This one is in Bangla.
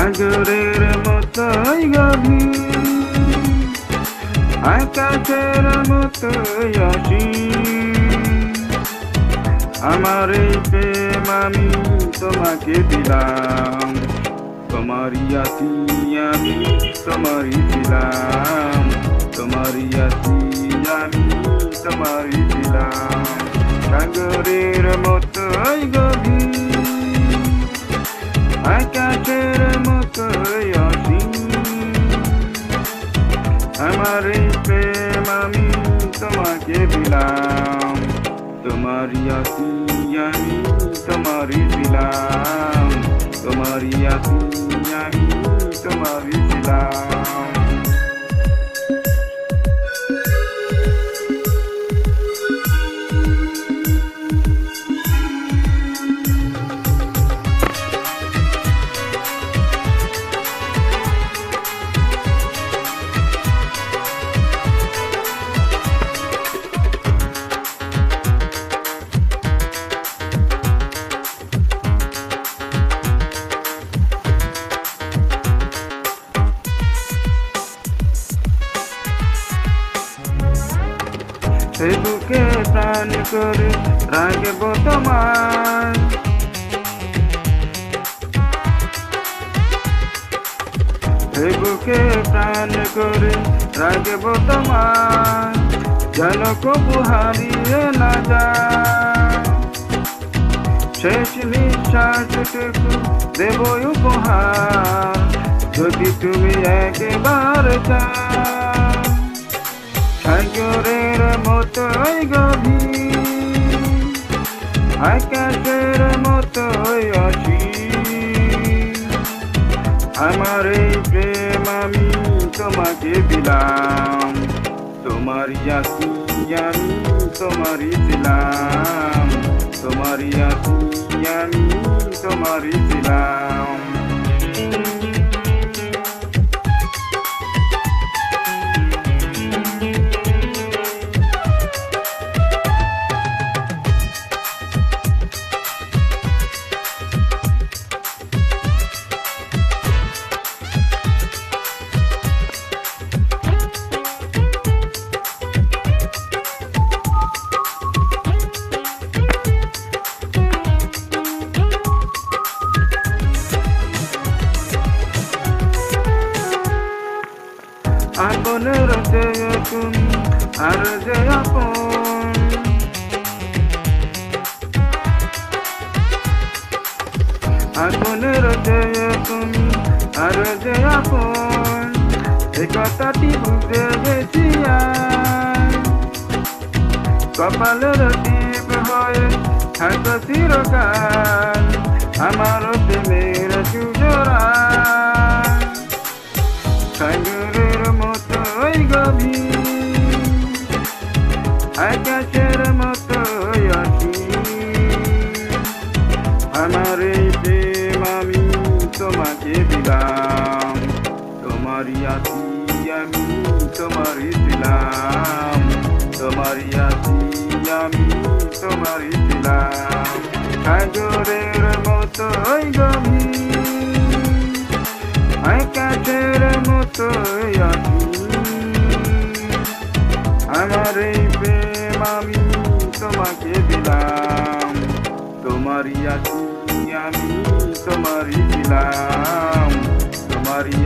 সাগরের মতোই গভীর, আকাশের মতোই অসীম। আমার এই প্রেম আমি তোমাকে দিলাম, তোমারই আছি আমি, তোমারই ছিলাম, তোমারই আছি আমি, তোমারই ছিলাম। সাগরের মতোই গভীর, আকাশের মতোই অসীম। আমার এই প্রেম আমি তোমাকে দিলাম, তোমারই আছি আমি, তোমারই ছিলাম, তোমারই আছি আমি, তোমারই ছিলাম। সে বুকে প্রাণ করে রাখব তোমার, সে বুকে প্রাণ করে রাখব তোমার, যেন কবু হারিয়ে না যায়। শেষ নিঃশ্বাসটুকু দেব উপহার, যদি তুমি একেবারে চাও। সাগরের মতোই গভীর, আকাশের মতোই অসীম। আমার এই প্রেম আমি তোমাকে দিলাম, তোমারই আছি আমি, তোমারই ছিলাম, তোমারই আছি আমি, তোমারই ছিলাম। আপনের চেয়ে তুমি আর যে আপন, আপনের চেয়ে তুমি আর যে আপন, এ কথাটি বুঝে গেছি আজ। কপালের টিপ হয়ে থাকো চিরকাল, আমার প্রেমের সুজোড়া। সাগরের মতোই গভীর, আকাশের মতোই অসীম। আমার এই প্রেম আমি তোমাকে দিলাম, তোমারই আছি আমি, তোমারই ছিলাম, তোমারই আছি আমি, তোমারই ছিলাম। সাগরের মতোই গভীর, আকাশের মতোই অসীম। আমার এই প্রেম আমি তোমাকে দিলাম, তোমারই আছি আমি, তোমারই ছিলাম, তোমারই